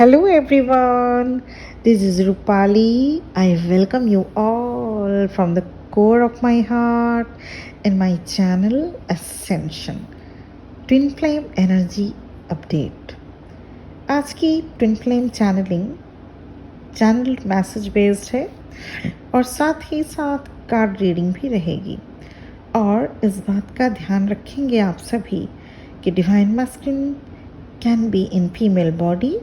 Hello everyone, this is Rupali. I welcome you all from the core of my heart in my channel Ascension Twin Flame Energy Update. आज की twin flame channel message based है और साथ ही साथ card reading भी रहेगी और इस बात का ध्यान रखेंगे आप सभी कि divine masculine can be in female body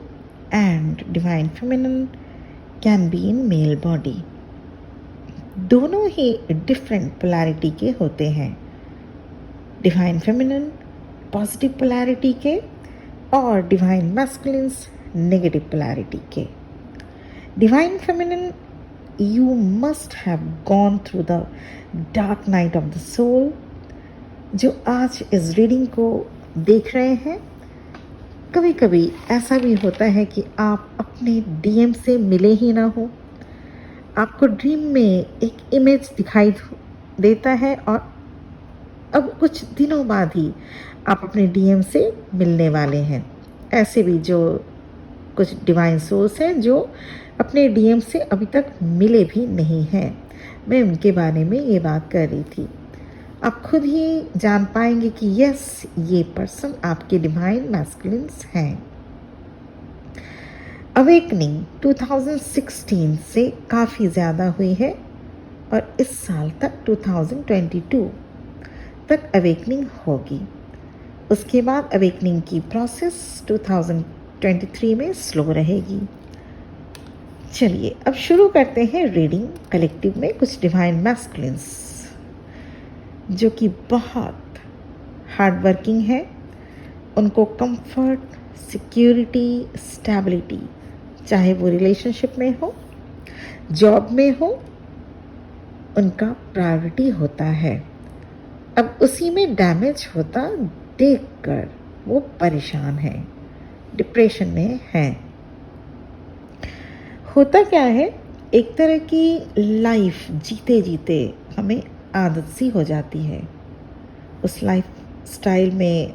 and divine feminine can be in male body. दोनों ही डिफरेंट पोलैरिटी के होते हैं। डिवाइन फेमिनिन पॉजिटिव पोलैरिटी के और डिवाइन मैस्कुलिन्स नेगेटिव पोलैरिटी के। Divine feminine, you must have gone through the dark night of the soul। जो आज इस रीडिंग को देख रहे हैं, कभी कभी ऐसा भी होता है कि आप अपने डीएम से मिले ही ना हो, आपको ड्रीम में एक इमेज दिखाई देता है और अब कुछ दिनों बाद ही आप अपने डीएम से मिलने वाले हैं। ऐसे भी जो कुछ डिवाइन सोर्स हैं जो अपने डीएम से अभी तक मिले भी नहीं हैं, मैं उनके बारे में ये बात कर रही थी। आप खुद ही जान पाएंगे कि यस, ये पर्सन आपके डिवाइन मैस्कुलिन्स हैं। अवेकनिंग 2016 से काफ़ी ज़्यादा हुई है और इस साल तक 2022 तक अवेकनिंग होगी। उसके बाद अवेकनिंग की प्रोसेस 2023 में स्लो रहेगी। चलिए अब शुरू करते हैं रीडिंग कलेक्टिव में कुछ डिवाइन मैस्कुलिन्स जो कि बहुत हार्ड वर्किंग है। उनको कंफर्ट, सिक्योरिटी, स्टेबिलिटी, चाहे वो रिलेशनशिप में हो, जॉब में हो, उनका प्रायोरिटी होता है। अब उसी में डैमेज होता देखकर वो परेशान है, डिप्रेशन में है। होता क्या है, एक तरह की लाइफ जीते जीते हमें आदत सी हो जाती है। उस लाइफ स्टाइल में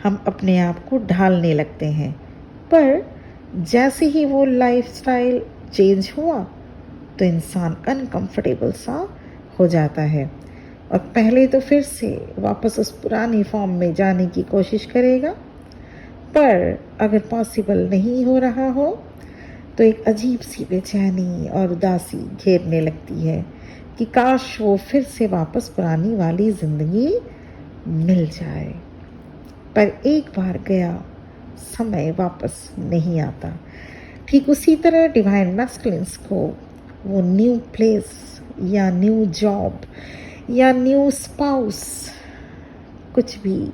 हम अपने आप को ढालने लगते हैं, पर जैसे ही वो लाइफ स्टाइल चेंज हुआ तो इंसान अनकंफर्टेबल सा हो जाता है और पहले तो फिर से वापस उस पुरानी फॉर्म में जाने की कोशिश करेगा। पर अगर पॉसिबल नहीं हो रहा हो तो एक अजीब सी बेचैनी और उदासी घेरने लगती है कि काश वो फिर से वापस पुरानी वाली ज़िंदगी मिल जाए। पर एक बार गया समय वापस नहीं आता। ठीक उसी तरह डिवाइन मैस्कुलिन्स को वो न्यू प्लेस या न्यू जॉब या न्यू स्पाउस कुछ भी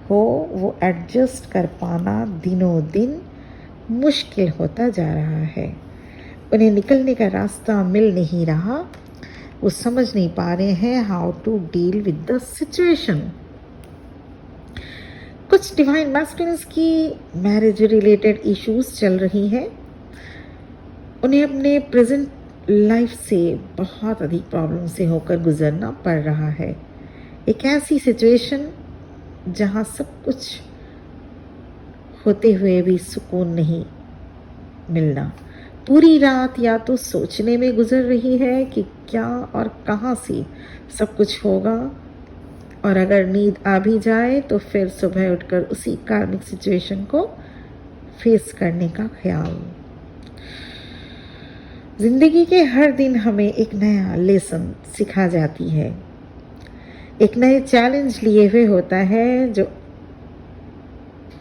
हो, वो एडजस्ट कर पाना दिनों दिन मुश्किल होता जा रहा है। उन्हें निकलने का रास्ता मिल नहीं रहा। वो समझ नहीं पा रहे हैं how to deal with the situation. कुछ डिवाइन मैस्कुलिन्स की मैरिज रिलेटेड इश्यूज चल रही हैं। उन्हें अपने प्रेजेंट लाइफ से बहुत अधिक प्रॉब्लम से होकर गुजरना पड़ रहा है। एक ऐसी सिचुएशन जहां सब कुछ होते हुए भी सुकून नहीं मिलना। पूरी रात या तो सोचने में गुजर रही है कि क्या और कहाँ से सब कुछ होगा, और अगर नींद आ भी जाए तो फिर सुबह उठकर उसी कार्मिक सिचुएशन को फेस करने का ख्याल। जिंदगी के हर दिन हमें एक नया लेसन सिखा जाती है, एक नए चैलेंज लिए हुए होता है। जो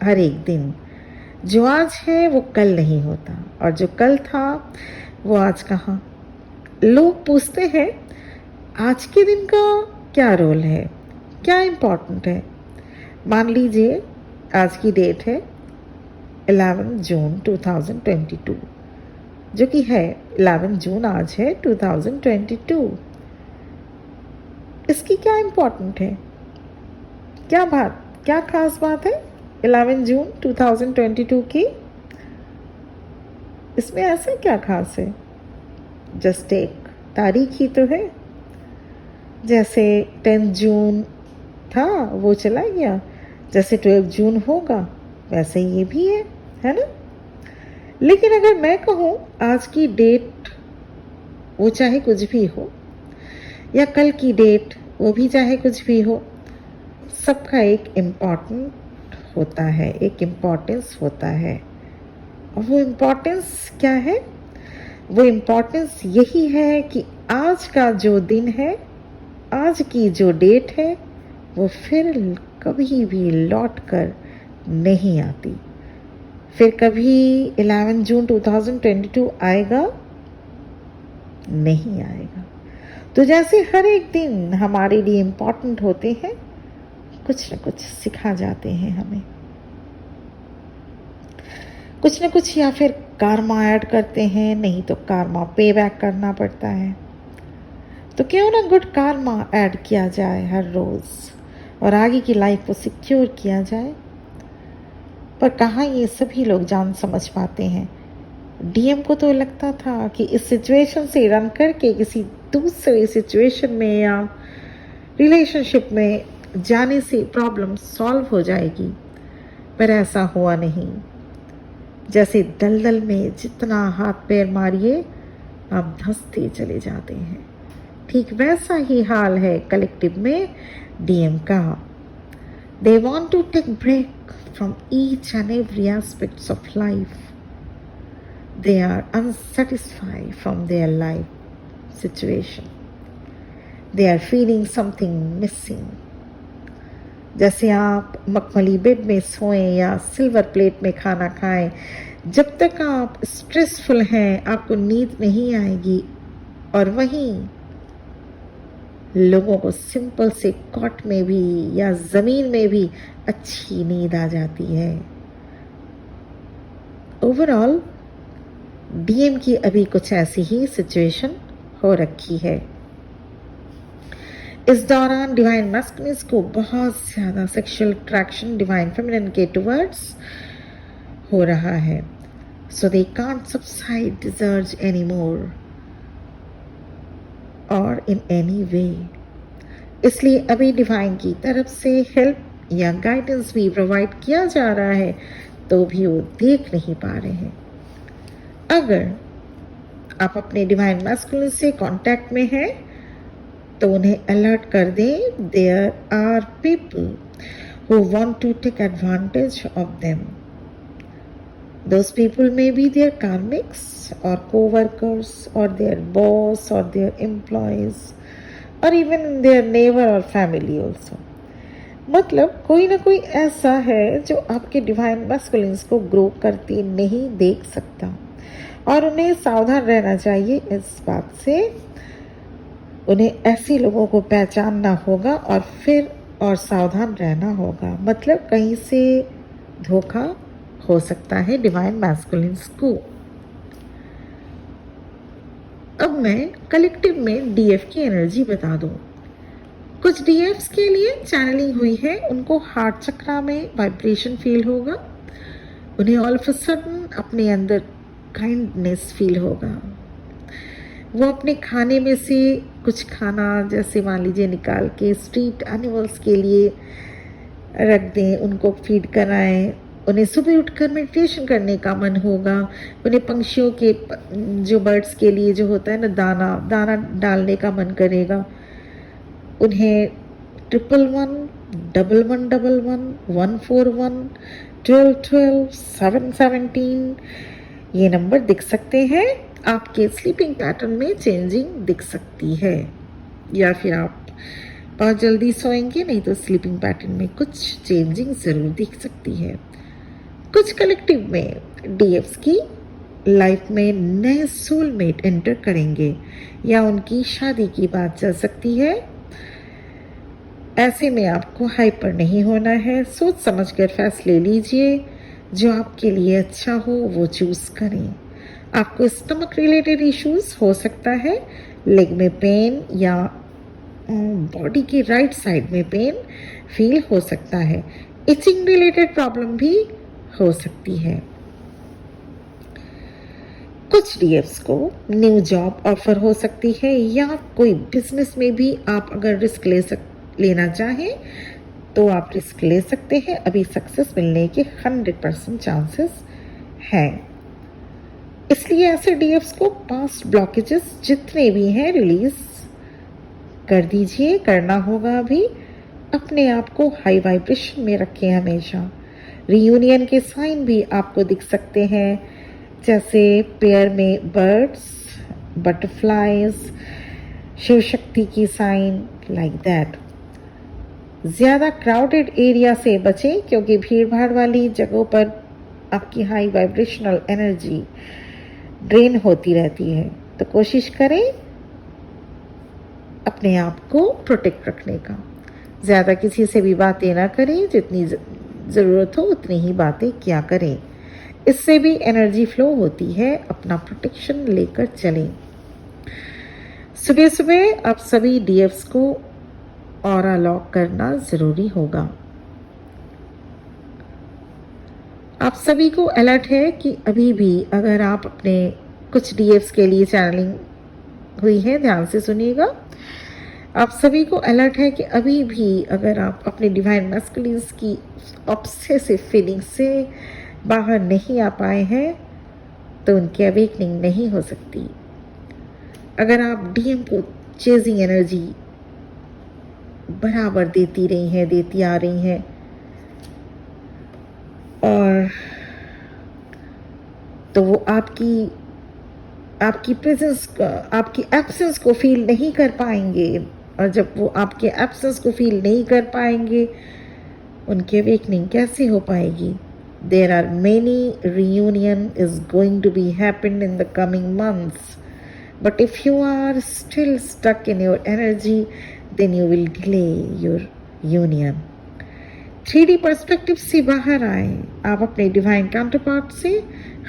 हर एक दिन जो आज है वो कल नहीं होता, और जो कल था वो आज कहाँ। लोग पूछते हैं आज के दिन का क्या रोल है, क्या इम्पोर्टेंट है। मान लीजिए आज की डेट है 11 जून 2022, जो कि है 11 जून आज है 2022। इसकी क्या इम्पोर्टेंट है, क्या खास बात है 11 जून 2022 की? इसमें ऐसा क्या खास है? जस्ट एक तारीख ही तो है। जैसे 10 जून था वो चला गया, जैसे 12 जून होगा वैसे ये भी है ना। लेकिन अगर मैं कहूँ आज की डेट, वो चाहे कुछ भी हो, या कल की डेट वो भी चाहे कुछ भी हो, सबका एक इम्पॉर्टेंट होता है, एक इम्पॉर्टेंस होता है। और वो इम्पॉर्टेंस क्या है? वो इम्पॉर्टेंस यही है कि आज का जो दिन है, आज की जो डेट है, वो फिर कभी भी लौट कर नहीं आती। फिर कभी 11 जून 2022 आएगा? नहीं आएगा। तो जैसे हर एक दिन हमारे लिए इम्पॉर्टेंट होते हैं, कुछ न कुछ सिखा जाते हैं हमें, कुछ न कुछ, या फिर कार्मा ऐड करते हैं, नहीं तो कार्मा पे बैक करना पड़ता है। तो क्यों ना गुड कार्मा ऐड किया जाए हर रोज़ और आगे की लाइफ को सिक्योर किया जाए। पर कहाँ ये सभी लोग जान समझ पाते हैं। डीएम को तो लगता था कि इस सिचुएशन से रन करके किसी दूसरे सिचुएशन में या रिलेशनशिप में जाने से प्रॉब्लम सॉल्व हो जाएगी, पर ऐसा हुआ नहीं। जैसे दलदल में जितना हाथ पैर मारिए आप धंसते चले जाते हैं, ठीक वैसा ही हाल है कलेक्टिव में डीएम का। They want to take break from each and every aspects of life. They are unsatisfied from their life situation. They are feeling something missing. जैसे आप मखमली बेड में सोएं या सिल्वर प्लेट में खाना खाएं, जब तक आप स्ट्रेसफुल हैं आपको नींद नहीं आएगी, और वहीं लोगों को सिंपल से कॉट में भी या ज़मीन में भी अच्छी नींद आ जाती है। ओवरऑल डीएम की अभी कुछ ऐसी ही सिचुएशन हो रखी है। इस दौरान डिवाइन मैस्कुलिन को बहुत ज़्यादा सेक्सुअल अट्रैक्शन डिवाइन फेमिनिन के टुवर्ड्स हो रहा है। So they can't subside desires any more और इन एनी वे। इसलिए अभी डिवाइन की तरफ से हेल्प या गाइडेंस भी प्रोवाइड किया जा रहा है, तो भी वो देख नहीं पा रहे हैं। अगर आप अपने डिवाइन मैस्कुलिन से कांटेक्ट में हैं तो उन्हें अलर्ट कर दें, there are people who want to take advantage of them. Those people may be their karmics or co-workers or their boss or their employees or even their neighbor or family also. मतलब कोई ना कोई ऐसा है जो आपके divine masculines को grow करती नहीं देख सकता, और उन्हें सावधान रहना चाहिए इस बात से। उन्हें ऐसे लोगों को पहचानना होगा और सावधान रहना होगा। मतलब कहीं से धोखा हो सकता है डिवाइन मैस्कुलिन्स को। अब मैं कलेक्टिव में डीएफ की एनर्जी बता दूं। कुछ डीएफ्स के लिए चैनलिंग हुई है, उनको हार्ट चक्रा में वाइब्रेशन फील होगा। उन्हें ऑल ऑफ अ सडन अपने अंदर काइंडनेस फील होगा। वो अपने खाने में से कुछ खाना, जैसे मान लीजिए निकाल के स्ट्रीट एनिमल्स के लिए रख दें, उनको फीड कराएं। उन्हें सुबह उठकर मेडिटेशन करने का मन होगा। उन्हें पंछियों के, जो बर्ड्स के लिए जो होता है ना, दाना डालने का मन करेगा। उन्हें 111 1111 141 1212 717 ये नंबर दिख सकते हैं। आपके स्लीपिंग पैटर्न में चेंजिंग दिख सकती है, या फिर आप बहुत जल्दी सोएंगे, नहीं तो स्लीपिंग पैटर्न में कुछ चेंजिंग ज़रूर दिख सकती है। कुछ कलेक्टिव में डीएफ्स की लाइफ में नए सोलमेट एंटर करेंगे या उनकी शादी की बात चल सकती है। ऐसे में आपको हाइपर नहीं होना है, सोच समझकर फैसले लीजिए, जो आपके लिए अच्छा हो वो चूज करें। आपको स्टमक रिलेटेड इश्यूज हो सकता है, लेग में पेन या बॉडी की राइट साइड में पेन फील हो सकता है। इचिंग रिलेटेड प्रॉब्लम भी हो सकती है। कुछ डीएफ्स को न्यू जॉब ऑफर हो सकती है, या कोई बिजनेस में भी आप अगर रिस्क लेना चाहें तो आप रिस्क ले सकते हैं। अभी सक्सेस मिलने के 100% चांसेस हैं। इसलिए ऐसे डीएफ्स को पास्ट ब्लॉकेजेस जितने भी हैं रिलीज कर दीजिए। करना होगा अभी। अपने आप को हाई वाइब्रेशन में रखें हमेशा। रीयूनियन के साइन भी आपको दिख सकते हैं, जैसे पेयर में बर्ड्स, बटरफ्लाइज, शिव शक्ति की साइन, लाइक दैट। ज़्यादा क्राउडेड एरिया से बचें, क्योंकि भीड़ भाड़ वाली जगहों पर आपकी हाई वाइब्रेशनल एनर्जी ड्रेन होती रहती है। तो कोशिश करें अपने आप को प्रोटेक्ट रखने का। ज़्यादा किसी से भी बातें ना करें, जितनी ज़रूरत हो उतनी ही बातें किया करें। इससे भी एनर्जी फ्लो होती है। अपना प्रोटेक्शन लेकर चलें। सुबह सुबह आप सभी डीएफ्स को ऑरा लॉक करना ज़रूरी होगा। आप सभी को अलर्ट है कि अभी भी अगर आप अपने कुछ डीएफ्स के लिए चैनलिंग हुई है, ध्यान से सुनिएगा। आप सभी को अलर्ट है कि अभी भी अगर आप अपने डिवाइन मैस्कुलिन्स की ऑब्सेसिव फीलिंग से बाहर नहीं आ पाए हैं तो उनकी अवेकनिंग नहीं हो सकती। अगर आप डीएम को चेजिंग एनर्जी बराबर देती रही हैं, देती आ रही हैं, और तो वो आपकी प्रेजेंस, आपकी एब्सेंस को फील नहीं कर पाएंगे। और जब वो आपके एब्सेंस को फील नहीं कर पाएंगे, उनकी अवेकनिंग कैसे हो पाएगी? There are many reunion is going to be happen in the coming months. But if you are still stuck in your energy, then you will delay your union. 3D perspective से बाहर आए। आप अपने divine counterpart से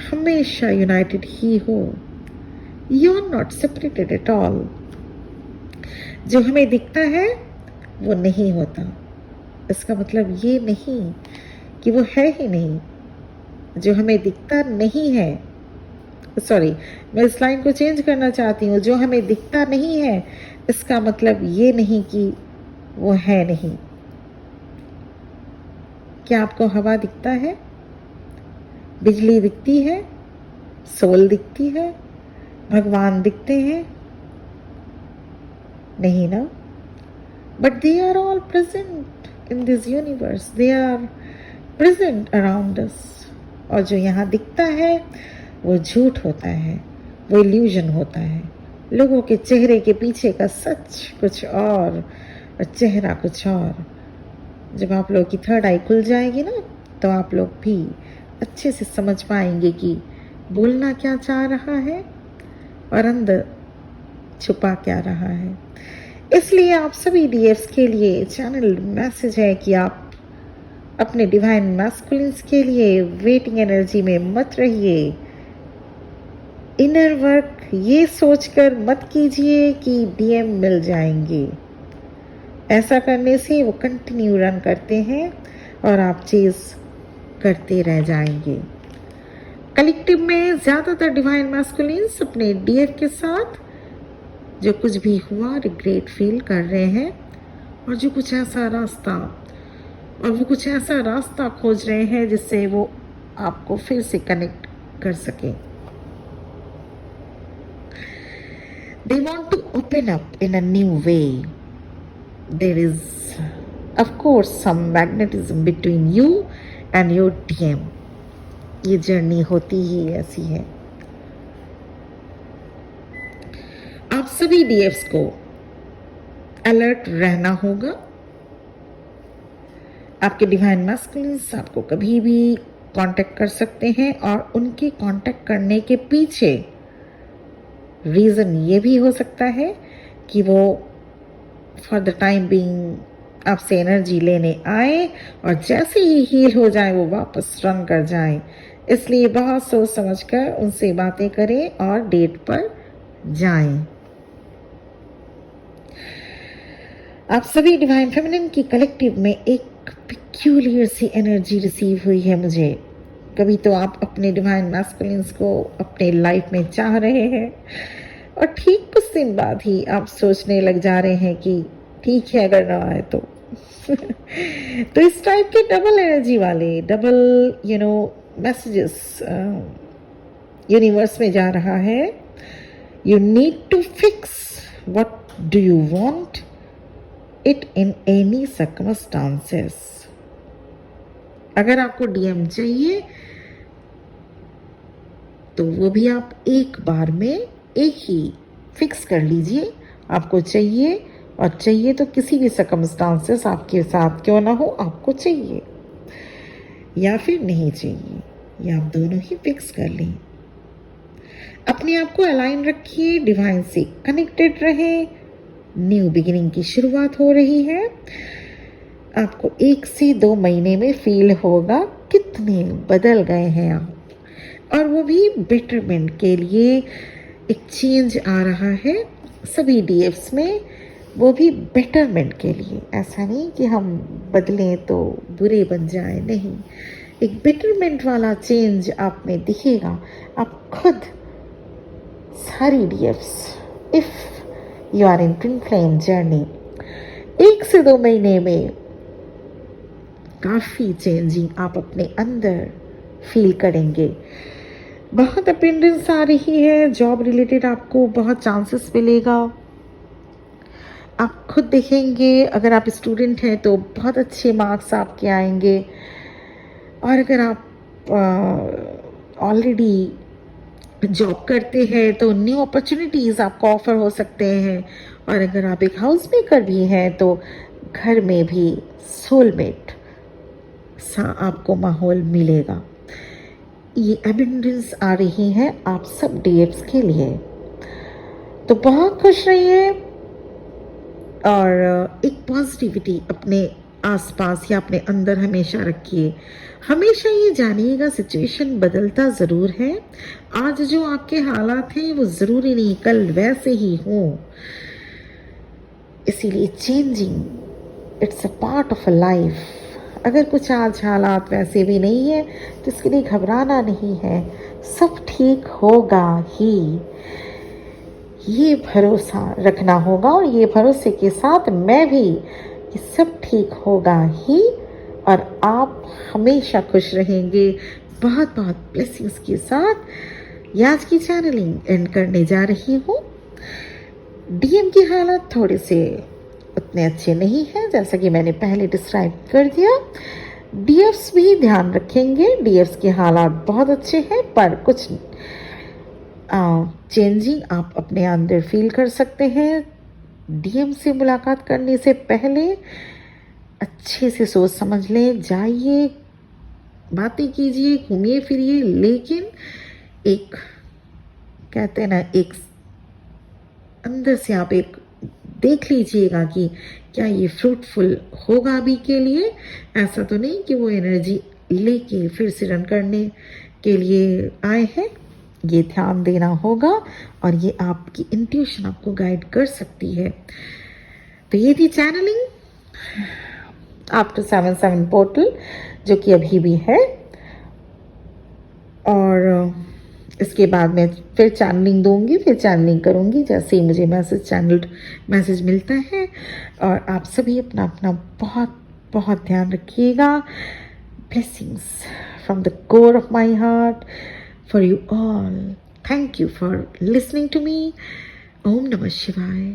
हमेशा united ही हो। You are not separated at all. जो हमें दिखता है वो नहीं होता। इसका मतलब ये नहीं कि वो है ही नहीं। जो हमें दिखता नहीं है, सॉरी, मैं इस लाइन को चेंज करना चाहती हूँ। जो हमें दिखता नहीं है, इसका मतलब ये नहीं कि वो है नहीं। क्या आपको हवा दिखता है? बिजली दिखती है? सोल दिखती है? भगवान दिखते हैं? नहीं ना? But they are all present in this universe. They are present around us. और जो यहाँ दिखता है वो झूठ होता है, वो इल्यूजन होता है। लोगों के चेहरे के पीछे का सच कुछ और चेहरा कुछ और। जब आप लोगों की थर्ड आई खुल जाएगी ना, तो आप लोग भी अच्छे से समझ पाएंगे कि बोलना क्या चाह रहा है और अंदर छुपा क्या रहा है। इसलिए आप सभी डीएफ्स के लिए चैनल मैसेज है कि आप अपने डिवाइन मैस्कुलिन्स के लिए वेटिंग एनर्जी में मत रहिए। इनर वर्क ये सोचकर मत कीजिए कि डीएम मिल जाएंगे। ऐसा करने से वो कंटिन्यू रन करते हैं और आप चेज करते रह जाएंगे। कलेक्टिव में ज़्यादातर डिवाइन मैस्कुलिन्स अपने डीएफ के साथ जो कुछ भी हुआ रिग्रेट फील कर रहे हैं, और जो कुछ ऐसा रास्ता खोज रहे हैं जिससे वो आपको फिर से कनेक्ट कर सके। They want to open up in a new way. There is, of course, some magnetism between you and your DM. ये जर्नी होती ही ऐसी है। आप सभी डीएफ्स को अलर्ट रहना होगा। आपके डिवाइन मैस्कुलिन्स आपको कभी भी कांटेक्ट कर सकते हैं, और उनके कांटेक्ट करने के पीछे रीज़न ये भी हो सकता है कि वो फॉर द टाइम बीइंग आपसे एनर्जी लेने आए, और जैसे ही हील हो जाए वो वापस रन कर जाएं। इसलिए बहुत सोच समझ कर उनसे बातें करें और डेट पर जाएं। आप सभी डिवाइन फेमिनिन की कलेक्टिव में एक पिक्यूलियर सी एनर्जी रिसीव हुई है मुझे। कभी तो आप अपने डिवाइन मैस्कुलिन्स को अपने लाइफ में चाह रहे हैं, और ठीक कुछ दिन बाद ही आप सोचने लग जा रहे हैं कि ठीक है अगर ना आए तो। तो इस टाइप के डबल एनर्जी वाले, डबल मैसेजेस यूनिवर्स में जा रहा है, you need to fix what do you want it in any circumstances. अगर आपको डीएम चाहिए तो वो भी आप एक बार में एक ही फिक्स कर लीजिए आपको चाहिए, और चाहिए तो किसी भी सर्कमस्टांसेस आपके साथ क्यों ना हो आपको चाहिए, या फिर नहीं चाहिए, या आप दोनों ही फिक्स कर लें। अपने आप को अलाइन रखिए, डिवाइन से कनेक्टेड रहे। न्यू बिगिनिंग की शुरुआत हो रही है। आपको 1 से 2 महीने में फील होगा कितने बदल गए हैं आप, और वो भी बेटरमेंट के लिए। एक चेंज आ रहा है सभी डीएफ्स में, वो भी बेटरमेंट के लिए। ऐसा नहीं कि हम बदलें तो बुरे बन जाए, नहीं, एक बेटरमेंट वाला चेंज आप में दिखेगा। आप खुद सारी DFs, if you are in twin flame journey, 1 से 2 महीने में काफ़ी चेंजिंग आप अपने अंदर फील करेंगे। बहुत अपेंडेंस आ रही है, जॉब रिलेटेड आपको बहुत चांसेस मिलेगा। आप खुद देखेंगे, अगर आप स्टूडेंट हैं तो बहुत अच्छे मार्क्स आपके आएंगे, और अगर आप ऑलरेडी जॉब करते हैं तो न्यू अपॉर्चुनिटीज़ आपको ऑफर हो सकते हैं, और अगर आप एक हाउस मेकर भी हैं तो घर में भी सोलमेट सा आपको माहौल मिलेगा। ये एबंडेंस आ रही है आप सब डीएफ्स के लिए, तो बहुत खुश रहिए, और एक पॉजिटिविटी अपने आसपास या अपने अंदर हमेशा रखिए। हमेशा ये जानिएगा सिचुएशन बदलता ज़रूर है, आज जो आपके हालात हैं वो ज़रूरी नहीं कल वैसे ही हों, इसीलिए changing it's a part of a life. अगर कुछ आज हालात वैसे भी नहीं है तो इसके लिए घबराना नहीं है, सब ठीक होगा ही, ये भरोसा रखना होगा। और ये भरोसे के साथ मैं भी, ये सब ठीक होगा ही, और आप हमेशा खुश रहेंगे। बहुत बहुत ब्लेसिंग्स के साथ ये आज की चैनलिंग एंड करने जा रही हूँ। डीएम की हालत थोड़े से उतने अच्छे नहीं हैं, जैसा कि मैंने पहले डिस्क्राइब कर दिया। डीएफ्स भी ध्यान रखेंगे, डीएफ्स के हालात बहुत अच्छे हैं, पर कुछ चेंजिंग आप अपने अंदर फील कर सकते हैं। डीएम से मुलाकात करने से पहले अच्छे से सोच समझ लें, जाइए, बातें कीजिए, घूमिए फिरिए, लेकिन एक कहते हैं ना, एक अंदर से आप एक देख लीजिएगा कि क्या ये फ्रूटफुल होगा अभी के लिए। ऐसा तो नहीं कि वो एनर्जी लेके फिर से रन करने के लिए आए हैं, ये ध्यान देना होगा, और ये आपकी इंट्यूशन आपको गाइड कर सकती है। तो ये थी चैनलिंग आफ्टर 7/7 पोर्टल, जो कि अभी भी है, और इसके बाद मैं फिर चैनलिंग दूंगी, फिर चैनलिंग करूंगी जैसे ही मुझे मैसेज मिलता है। और आप सभी अपना अपना बहुत बहुत ध्यान रखिएगा। Blessings from the core of my heart for you all. Thank you for listening to me. Om Namah Shivaya.